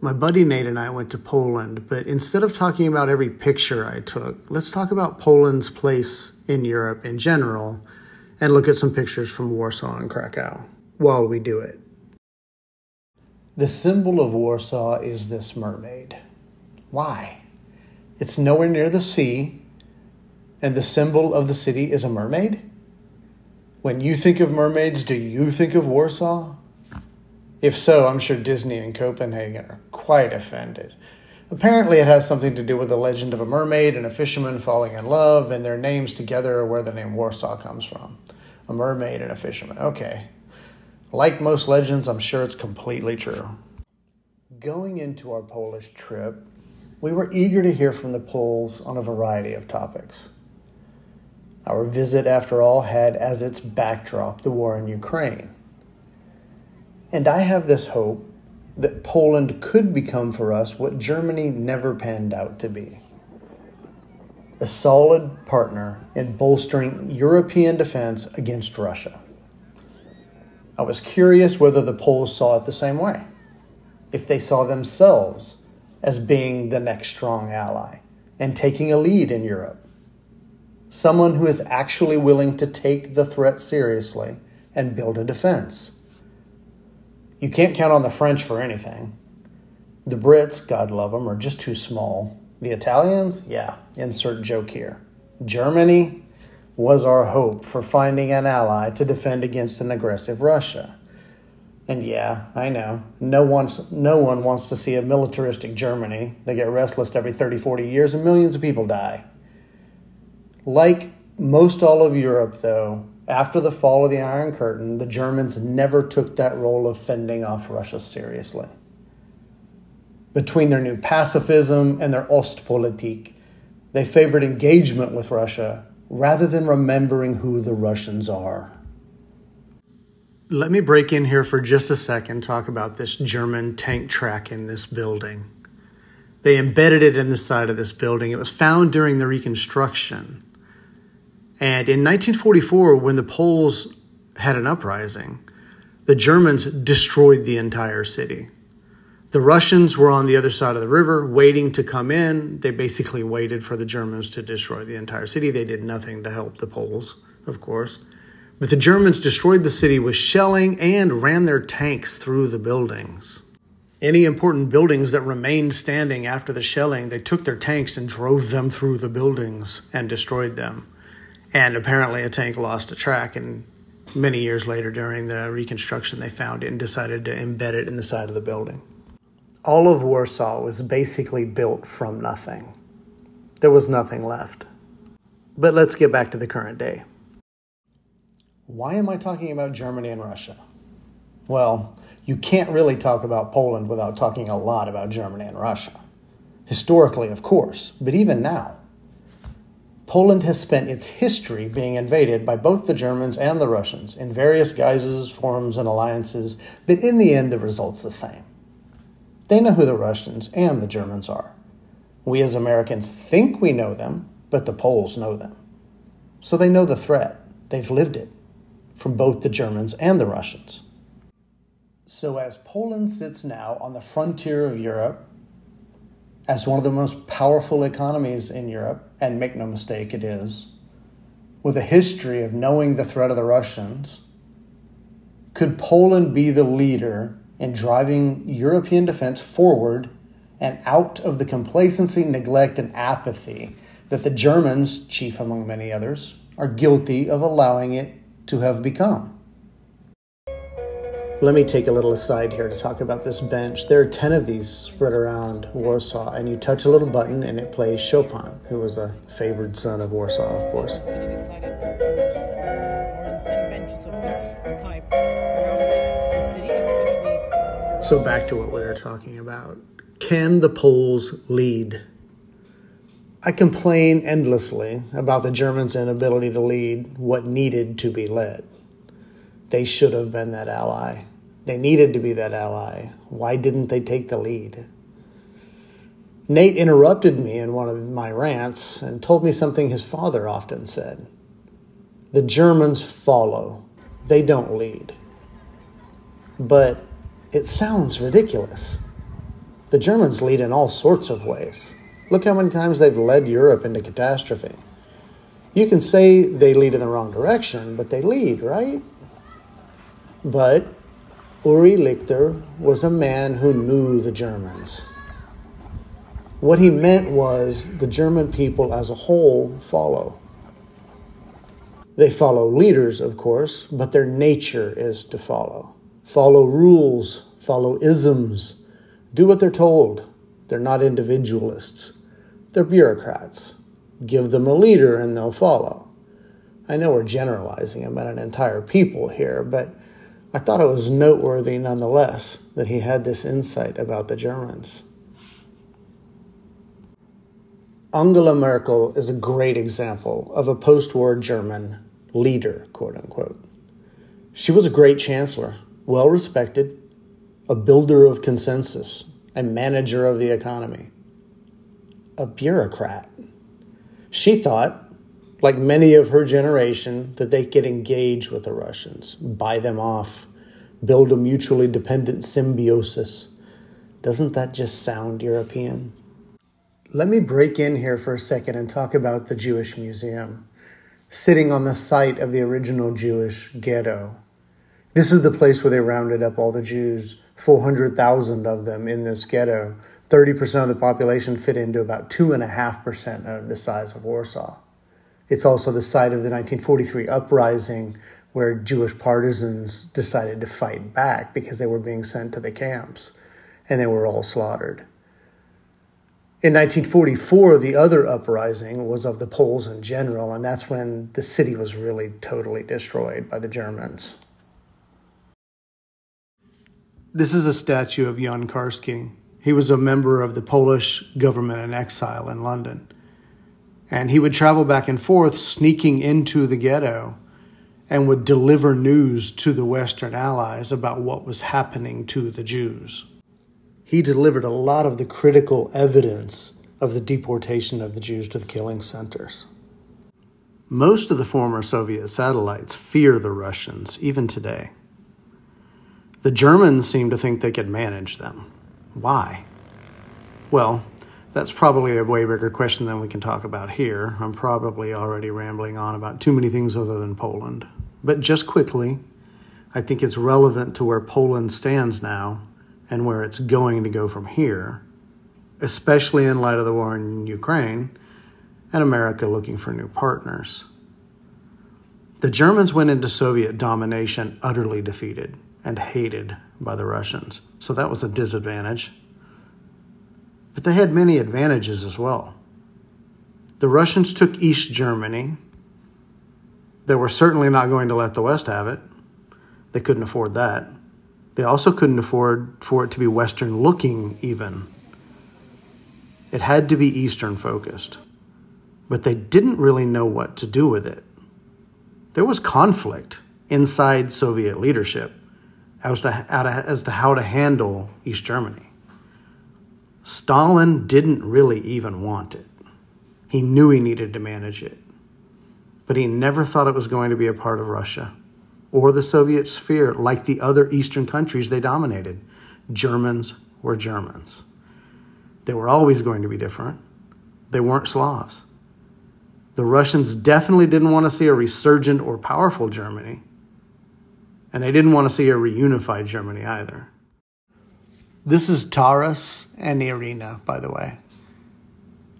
My buddy Nate and I went to Poland, but instead of talking about every picture I took, let's talk about Poland's place in Europe in general and look at some pictures from Warsaw and Krakow while we do it. The symbol of Warsaw is this mermaid. Why? It's nowhere near the sea, and the symbol of the city is a mermaid? When you think of mermaids, do you think of Warsaw? If so, I'm sure Disney and Copenhagen are quite offended. Apparently it has something to do with the legend of a mermaid and a fisherman falling in love, and their names together are where the name Warsaw comes from. A mermaid and a fisherman. Okay. Like most legends, I'm sure it's completely true. Going into our Polish trip, we were eager to hear from the Poles on a variety of topics. Our visit, after all, had as its backdrop the war in Ukraine. And I have this hope that Poland could become for us what Germany never panned out to be: a solid partner in bolstering European defense against Russia. I was curious whether the Poles saw it the same way, if they saw themselves as being the next strong ally and taking a lead in Europe. Someone who is actually willing to take the threat seriously and build a defense. You can't count on the French for anything. The Brits, God love them, are just too small. The Italians, yeah, insert joke here. Germany was our hope for finding an ally to defend against an aggressive Russia. And yeah, I know, no one wants to see a militaristic Germany. They get restless every 30, 40 years and millions of people die. Like most all of Europe, though, after the fall of the Iron Curtain, the Germans never took that role of fending off Russia seriously. Between their new pacifism and their Ostpolitik, they favored engagement with Russia rather than remembering who the Russians are. Let me break in here for just a second, talk about this German tank track in this building. They embedded it in the side of this building. It was found during the Reconstruction. And in 1944, when the Poles had an uprising, the Germans destroyed the entire city. The Russians were on the other side of the river waiting to come in. They basically waited for the Germans to destroy the entire city. They did nothing to help the Poles, of course. But the Germans destroyed the city with shelling and ran their tanks through the buildings. Any important buildings that remained standing after the shelling, they took their tanks and drove them through the buildings and destroyed them. And apparently a tank lost a track, and many years later during the Reconstruction, they found it and decided to embed it in the side of the building. All of Warsaw was basically built from nothing. There was nothing left. But let's get back to the current day. Why am I talking about Germany and Russia? Well, you can't really talk about Poland without talking a lot about Germany and Russia. Historically, of course, but even now. Poland has spent its history being invaded by both the Germans and the Russians in various guises, forms, and alliances, but in the end, the result's the same. They know who the Russians and the Germans are. We as Americans think we know them, but the Poles know them. So they know the threat. They've lived it from both the Germans and the Russians. So as Poland sits now on the frontier of Europe, as one of the most powerful economies in Europe, and make no mistake, it is, with a history of knowing the threat of the Russians, could Poland be the leader in driving European defense forward and out of the complacency, neglect, and apathy that the Germans, chief among many others, are guilty of allowing it to have become? Let me take a little aside here to talk about this bench. There are 10 of these spread around Warsaw, and you touch a little button and it plays Chopin, who was a favored son of Warsaw, of course. The city decided to put more than 10 benches of this type around the city, especially... So back to what we were talking about. Can the Poles lead? I complain endlessly about the Germans' inability to lead what needed to be led. They should have been that ally. They needed to be that ally. Why didn't they take the lead? Nate interrupted me in one of my rants and told me something his father often said. The Germans follow. They don't lead. But it sounds ridiculous. The Germans lead in all sorts of ways. Look how many times they've led Europe into catastrophe. You can say they lead in the wrong direction, but they lead, right? But Uri Lichter was a man who knew the Germans. What he meant was the German people as a whole follow. They follow leaders, of course, but their nature is to follow. Follow rules, follow isms, do what they're told. They're not individualists. They're bureaucrats. Give them a leader and they'll follow. I know we're generalizing about an entire people here, but I thought it was noteworthy nonetheless that he had this insight about the Germans. Angela Merkel is a great example of a post-war German leader, quote unquote. She was a great chancellor, well respected, a builder of consensus, a manager of the economy, a bureaucrat. She thought, like many of her generation, that they could engage with the Russians, buy them off, build a mutually dependent symbiosis. Doesn't that just sound European? Let me break in here for a second and talk about the Jewish Museum, sitting on the site of the original Jewish ghetto. This is the place where they rounded up all the Jews, 400,000 of them in this ghetto. 30% of the population fit into about 2.5% of the size of Warsaw. It's also the site of the 1943 uprising where Jewish partisans decided to fight back because they were being sent to the camps and they were all slaughtered. In 1944, the other uprising was of the Poles in general, and that's when the city was really totally destroyed by the Germans. This is a statue of Jan Karski. He was a member of the Polish government in exile in London. And he would travel back and forth, sneaking into the ghetto, and would deliver news to the Western Allies about what was happening to the Jews. He delivered a lot of the critical evidence of the deportation of the Jews to the killing centers. Most of the former Soviet satellites fear the Russians, even today. The Germans seem to think they could manage them. Why? Well, that's probably a way bigger question than we can talk about here. I'm probably already rambling on about too many things other than Poland. But just quickly, I think it's relevant to where Poland stands now and where it's going to go from here, especially in light of the war in Ukraine and America looking for new partners. The Germans went into Soviet domination utterly defeated and hated by the Russians, so that was a disadvantage. But they had many advantages as well. The Russians took East Germany. They were certainly not going to let the West have it. They couldn't afford that. They also couldn't afford for it to be Western looking even. It had to be Eastern focused. But they didn't really know what to do with it. There was conflict inside Soviet leadership as to how to handle East Germany. Stalin didn't really even want it. He knew he needed to manage it. But he never thought it was going to be a part of Russia or the Soviet sphere like the other Eastern countries they dominated. Germans were Germans. They were always going to be different. They weren't Slavs. The Russians definitely didn't want to see a resurgent or powerful Germany. And they didn't want to see a reunified Germany either. This is Taras and Irina, by the way.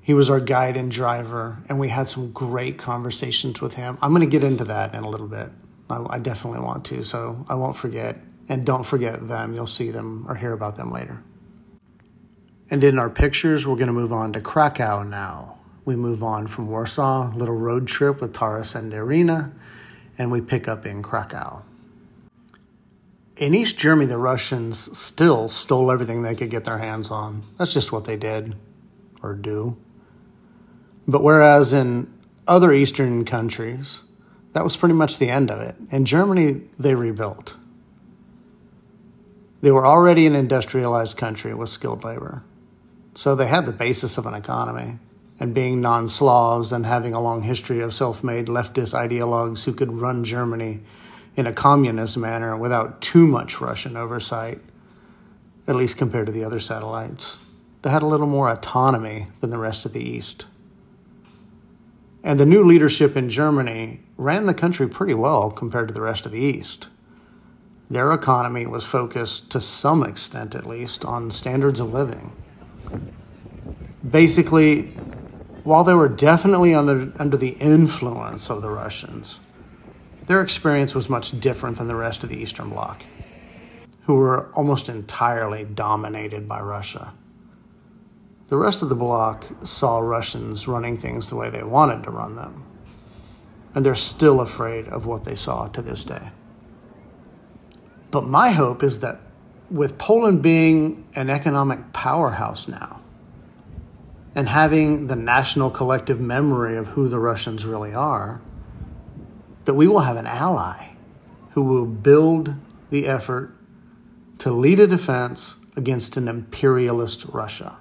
He was our guide and driver, and we had some great conversations with him. I'm going to get into that in a little bit. I definitely want to, so I won't forget. And don't forget them. You'll see them or hear about them later. And in our pictures, we're going to move on to Krakow now. We move on from Warsaw, little road trip with Taras and Irina, and we pick up in Krakow. In East Germany, the Russians still stole everything they could get their hands on. That's just what they did, or do. But whereas in other Eastern countries, that was pretty much the end of it. In Germany, they rebuilt. They were already an industrialized country with skilled labor. So they had the basis of an economy. And being non-Slavs and having a long history of self-made leftist ideologues who could run Germany in a communist manner without too much Russian oversight, at least compared to the other satellites. They had a little more autonomy than the rest of the East. And the new leadership in Germany ran the country pretty well compared to the rest of the East. Their economy was focused, to some extent at least, on standards of living. Basically, while they were definitely under the influence of the Russians, their experience was much different than the rest of the Eastern Bloc, who were almost entirely dominated by Russia. The rest of the bloc saw Russians running things the way they wanted to run them, and they're still afraid of what they saw to this day. But my hope is that with Poland being an economic powerhouse now, and having the national collective memory of who the Russians really are, that we will have an ally who will build the effort to lead a defense against an imperialist Russia.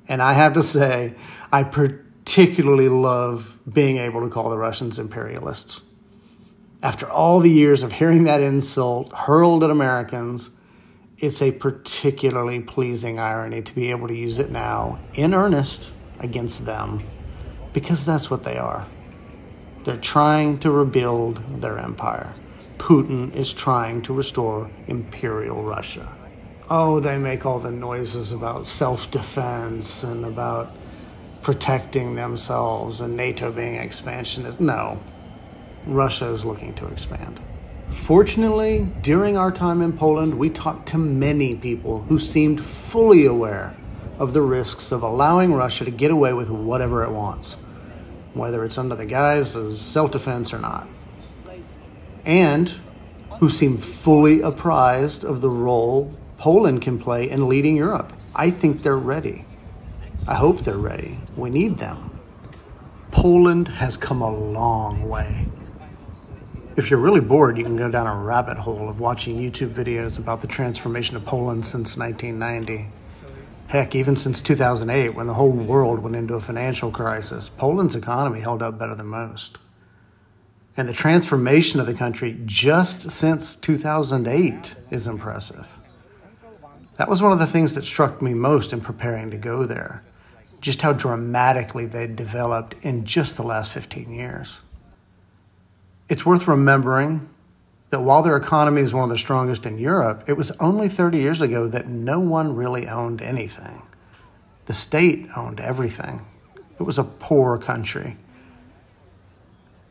And I have to say, I particularly love being able to call the Russians imperialists. After all the years of hearing that insult hurled at Americans, it's a particularly pleasing irony to be able to use it now in earnest against them, because that's what they are. They're trying to rebuild their empire. Putin is trying to restore Imperial Russia. Oh, they make all the noises about self-defense and about protecting themselves and NATO being expansionist. No, Russia is looking to expand. Fortunately, during our time in Poland, we talked to many people who seemed fully aware of the risks of allowing Russia to get away with whatever it wants, whether it's under the guise of self-defense or not, and who seem fully apprised of the role Poland can play in leading Europe. I think they're ready. I hope they're ready. We need them. Poland has come a long way. If you're really bored, you can go down a rabbit hole of watching YouTube videos about the transformation of Poland since 1990. Heck, even since 2008, when the whole world went into a financial crisis, Poland's economy held up better than most. And the transformation of the country just since 2008 is impressive. That was one of the things that struck me most in preparing to go there, just how dramatically they'd developed in just the last 15 years. It's worth remembering that while their economy is one of the strongest in Europe, it was only 30 years ago that no one really owned anything. The state owned everything. It was a poor country.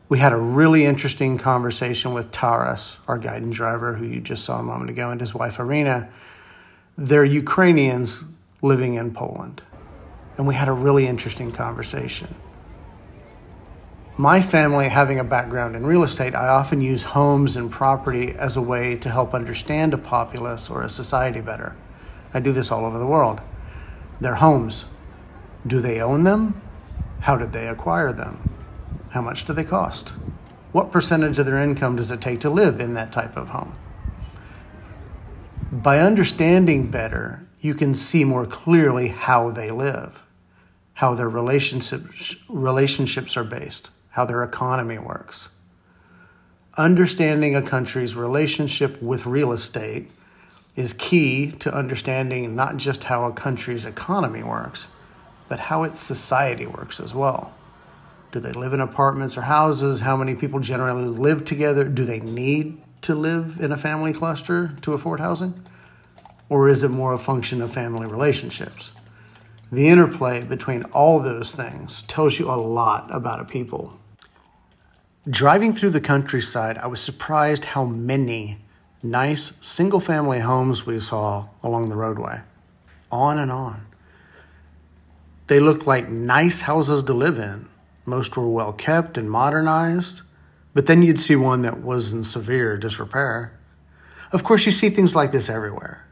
We had a really interesting conversation with Taras, our guidance driver, who you just saw a moment ago, and his wife, Irina. They're Ukrainians living in Poland. And we had a really interesting conversation. My family, having a background in real estate, I often use homes and property as a way to help understand a populace or a society better. I do this all over the world. Their homes. Do they own them? How did they acquire them? How much do they cost? What percentage of their income does it take to live in that type of home? By understanding better, you can see more clearly how they live, how their relationships are based, how their economy works. Understanding a country's relationship with real estate is key to understanding not just how a country's economy works, but how its society works as well. Do they live in apartments or houses? How many people generally live together? Do they need to live in a family cluster to afford housing? Or is it more a function of family relationships? The interplay between all those things tells you a lot about a people. Driving through the countryside, I was surprised how many nice single-family homes we saw along the roadway. On and on. They looked like nice houses to live in. Most were well kept and modernized, but then you'd see one that was in severe disrepair. Of course, you see things like this everywhere,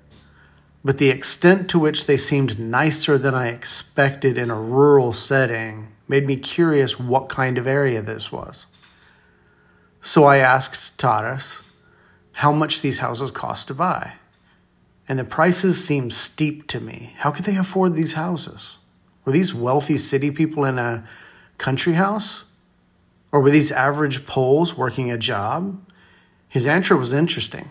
but the extent to which they seemed nicer than I expected in a rural setting made me curious what kind of area this was. So I asked Taras how much these houses cost to buy, and the prices seemed steep to me. How could they afford these houses? Were these wealthy city people in a country house? Or were these average Poles working a job? His answer was interesting.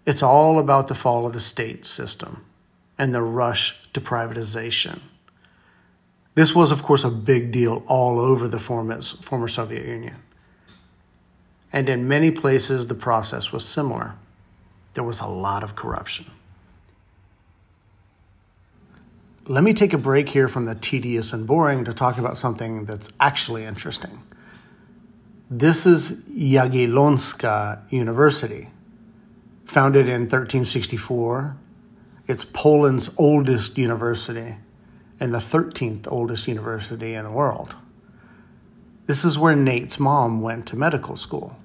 It's all about the fall of the state system and the rush to privatization. This was, of course, a big deal all over the former Soviet Union. And in many places, the process was similar. There was a lot of corruption. Let me take a break here from the tedious and boring to talk about something that's actually interesting. This is Jagiellonska University. Founded in 1364, it's Poland's oldest university and the 13th oldest university in the world. This is where Nate's mom went to medical school.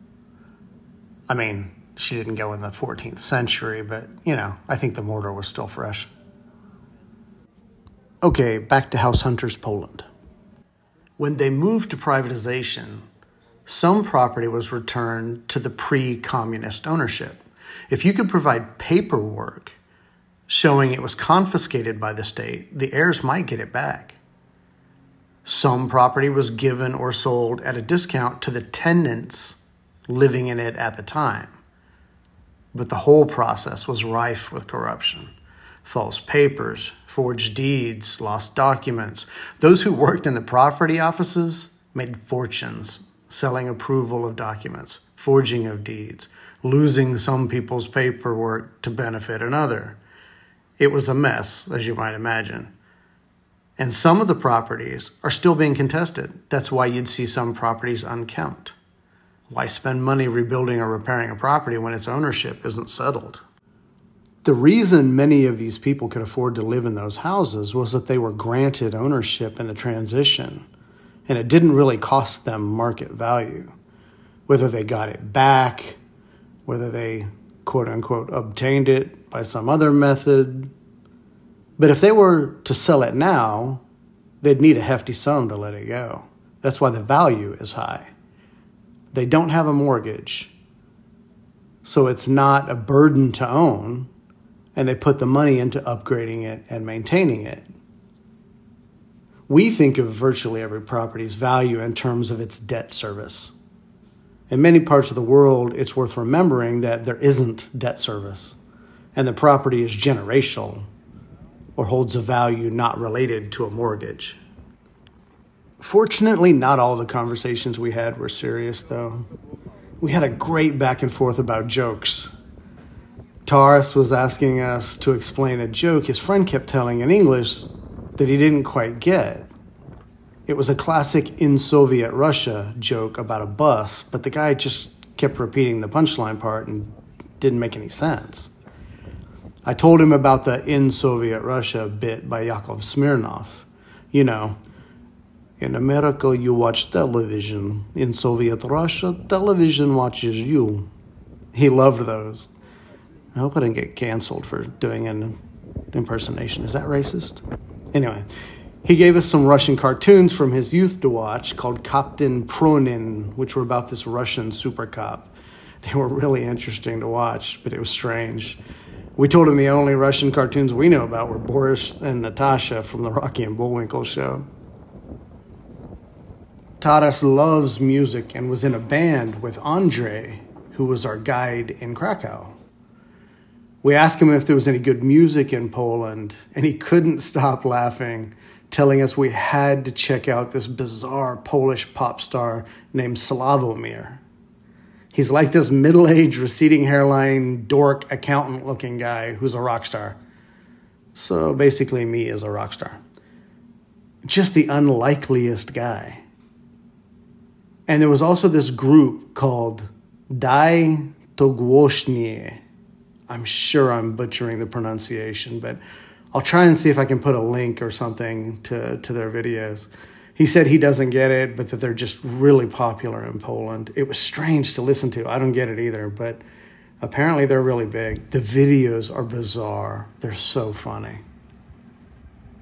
I mean, she didn't go in the 14th century, but, I think the mortar was still fresh. Okay, back to House Hunter's Poland. When they moved to privatization, some property was returned to the pre-communist ownership. If you could provide paperwork showing it was confiscated by the state, the heirs might get it back. Some property was given or sold at a discount to the tenants living in it at the time. But the whole process was rife with corruption. False papers, forged deeds, lost documents. Those who worked in the property offices made fortunes selling approval of documents, forging of deeds, losing some people's paperwork to benefit another. It was a mess, as you might imagine. And some of the properties are still being contested. That's why you'd see some properties unkempt. Why spend money rebuilding or repairing a property when its ownership isn't settled? The reason many of these people could afford to live in those houses was that they were granted ownership in the transition, and it didn't really cost them market value. Whether they got it back, whether they, quote-unquote, obtained it by some other method. But if they were to sell it now, they'd need a hefty sum to let it go. That's why the value is high. They don't have a mortgage, so it's not a burden to own, and they put the money into upgrading it and maintaining it. We think of virtually every property's value in terms of its debt service. In many parts of the world, it's worth remembering that there isn't debt service, and the property is generational or holds a value not related to a mortgage. Fortunately, not all the conversations we had were serious, though. We had a great back and forth about jokes. Taras was asking us to explain a joke his friend kept telling in English that he didn't quite get. It was a classic in Soviet Russia joke about a bus, but the guy just kept repeating the punchline part and didn't make any sense. I told him about the in Soviet Russia bit by Yakov Smirnov. In America you watch television. In Soviet Russia, television watches you. He loved those. I hope I didn't get canceled for doing an impersonation. Is that racist? Anyway, he gave us some Russian cartoons from his youth to watch called Captain Pronin, which were about this Russian super cop. They were really interesting to watch, but it was strange. We told him the only Russian cartoons we know about were Boris and Natasha from the Rocky and Bullwinkle show. Taras loves music and was in a band with Andrei, who was our guide in Krakow. We asked him if there was any good music in Poland, and he couldn't stop laughing, telling us we had to check out this bizarre Polish pop star named Sławomir. He's like this middle-aged, receding hairline, dork, accountant-looking guy who's a rock star. So basically me as a rock star. Just the unlikeliest guy. And there was also this group called Daj to Głośniej. I'm sure I'm butchering the pronunciation, but I'll try and see if I can put a link or something to their videos. He said he doesn't get it, but that they're just really popular in Poland. It was strange to listen to. I don't get it either, but apparently they're really big. The videos are bizarre. They're so funny.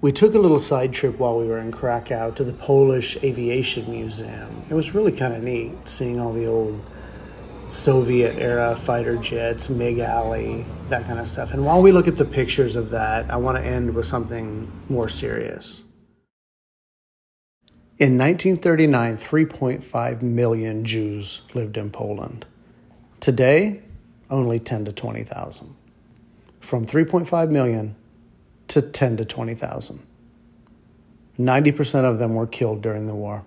We took a little side trip while we were in Krakow to the Polish Aviation Museum. It was really kind of neat seeing all the old Soviet-era fighter jets, MiG Alley, that kind of stuff. And while we look at the pictures of that, I want to end with something more serious. In 1939, 3.5 million Jews lived in Poland. Today, only 10 to 20,000. From 3.5 million to 10 to 20,000. 90% of them were killed during the war.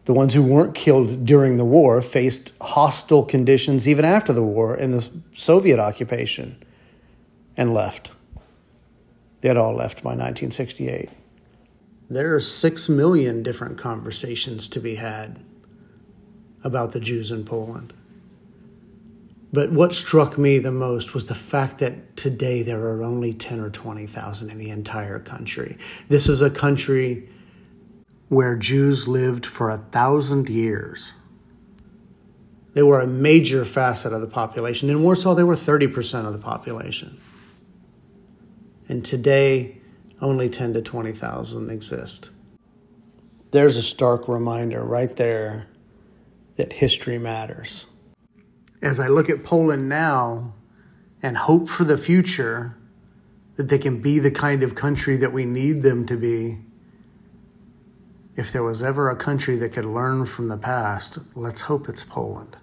The ones who weren't killed during the war faced hostile conditions even after the war in the Soviet occupation and left. They had all left by 1968. There are 6 million different conversations to be had about the Jews in Poland. But what struck me the most was the fact that today there are only 10 or 20,000 in the entire country. This is a country where Jews lived for 1,000 years. They were a major facet of the population. In Warsaw, they were 30% of the population. And today, only 10 to 20,000 exist. There's a stark reminder right there that history matters. As I look at Poland now and hope for the future, that they can be the kind of country that we need them to be, if there was ever a country that could learn from the past, let's hope it's Poland.